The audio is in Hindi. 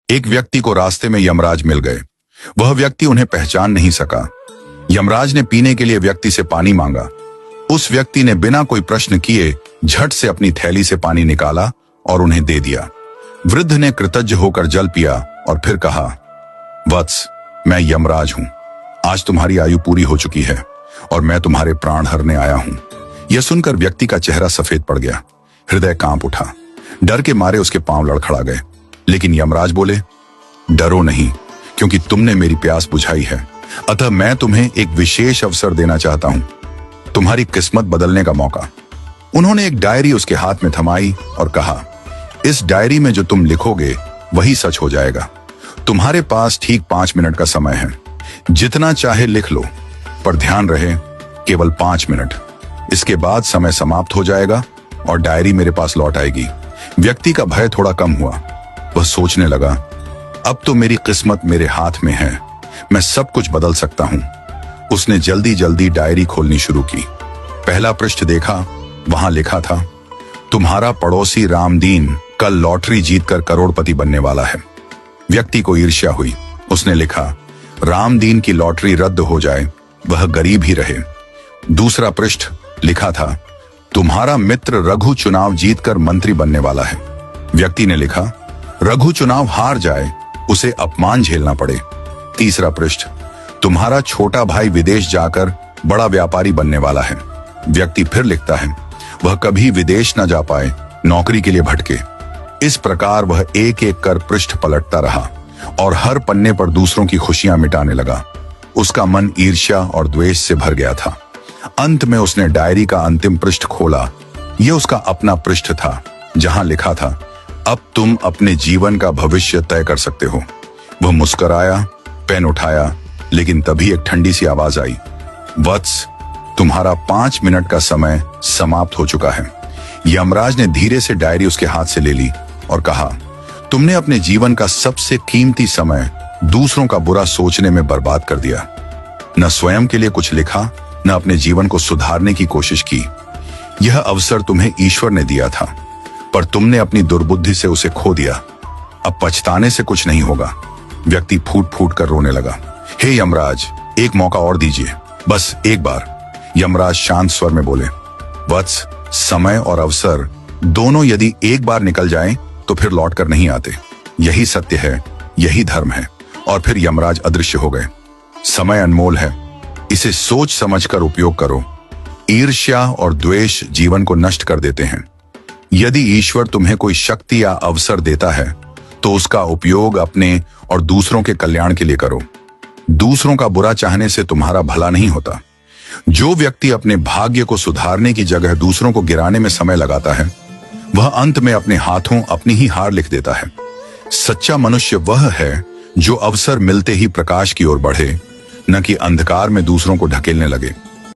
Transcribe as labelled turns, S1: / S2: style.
S1: एक व्यक्ति को रास्ते में यमराज मिल गए। वह व्यक्ति उन्हें पहचान नहीं सका। यमराज ने पीने के लिए व्यक्ति से पानी मांगा। उस व्यक्ति ने बिना कोई प्रश्न किए झट से अपनी थैली से पानी निकाला और उन्हें दे दिया। वृद्ध ने कृतज्ञ होकर जल पिया और फिर कहा, वत्स, मैं यमराज हूं। आज तुम्हारी आयु पूरी हो चुकी है और मैं तुम्हारे प्राण हरने आया हूं। यह सुनकर व्यक्ति का चेहरा सफेद पड़ गया। हृदय कांप उठा। डर के मारे उसके पांव लड़खड़ा गए। लेकिन यमराज बोले, डरो नहीं, क्योंकि तुमने मेरी प्यास बुझाई है। अतः मैं तुम्हें एक विशेष अवसर देना चाहता हूं, तुम्हारी किस्मत बदलने का मौका। उन्होंने एक डायरी उसके हाथ में थमाई और कहा, इस डायरी में जो तुम लिखोगे वही सच हो जाएगा। तुम्हारे पास ठीक 5 मिनट का समय है। जितना चाहे लिख लो, पर ध्यान रहे केवल 5 मिनट। इसके बाद समय समाप्त हो जाएगा और डायरी मेरे पास लौट आएगी। व्यक्ति का भय थोड़ा कम हुआ। वह सोचने लगा, अब तो मेरी किस्मत मेरे हाथ में है, मैं सब कुछ बदल सकता हूं। उसने जल्दी जल्दी डायरी खोलनी शुरू की। पहला पृष्ठ देखा। वहां लिखा था, तुम्हारा पड़ोसी रामदीन कल लॉटरी जीतकर करोड़पति बनने वाला है। व्यक्ति को ईर्ष्या हुई। उसने लिखा, रामदीन की लॉटरी रद्द हो जाए, वह गरीब ही रहे। दूसरा पृष्ठ लिखा था, तुम्हारा मित्र रघु चुनाव जीतकर मंत्री बनने वाला है। व्यक्ति ने लिखा, रघु चुनाव हार जाए, उसे अपमान झेलना पड़े। तीसरा पृष्ठ, तुम्हारा छोटा भाई विदेश जाकर बड़ा व्यापारी बनने वाला है। व्यक्ति फिर लिखता है, वह कभी विदेश न जा पाए, नौकरी के लिए भटके। इस प्रकार वह एक एक कर पृष्ठ पलटता रहा और हर पन्ने पर दूसरों की खुशियां मिटाने लगा। उसका मन ईर्ष्या और द्वेष से भर गया था। अंत में उसने डायरी का अंतिम पृष्ठ खोला। यह उसका अपना पृष्ठ था, जहां लिखा था, अब तुम अपने जीवन का भविष्य तय कर सकते हो। वह मुस्कुराया, पेन उठाया, लेकिन तभी एक ठंडी सी आवाज आई, वत्स, तुम्हारा 5 मिनट का समय समाप्त हो चुका है। यमराज ने धीरे से डायरी उसके हाथ से ले ली और कहा, तुमने अपने जीवन का सबसे कीमती समय दूसरों का बुरा सोचने में बर्बाद कर दिया। न स्वयं के लिए कुछ लिखा, न अपने जीवन को सुधारने की कोशिश की। यह अवसर तुम्हें ईश्वर ने दिया था, पर तुमने अपनी दुर्बुद्धि से उसे खो दिया। अब पछताने से कुछ नहीं होगा। व्यक्ति फूट फूट कर रोने लगा। हे यमराज, एक मौका और दीजिए, बस एक बार। यमराज शांत स्वर में बोले, वत्स, समय और अवसर दोनों यदि एक बार निकल जाएं, तो फिर लौट कर नहीं आते। यही सत्य है, यही धर्म है। और फिर यमराज अदृश्य हो गए। समय अनमोल है, इसे सोच समझकर उपयोग करो। ईर्ष्या और द्वेष जीवन को नष्ट कर देते हैं। यदि ईश्वर तुम्हें कोई शक्ति या अवसर देता है, तो उसका उपयोग अपने और दूसरों के कल्याण के लिए करो। दूसरों का बुरा चाहने से तुम्हारा भला नहीं होता। जो व्यक्ति अपने भाग्य को सुधारने की जगह दूसरों को गिराने में समय लगाता है, वह अंत में अपने हाथों अपनी ही हार लिख देता है। सच्चा मनुष्य वह है जो अवसर मिलते ही प्रकाश की ओर बढ़े, न कि अंधकार में दूसरों को ढकेलने लगे।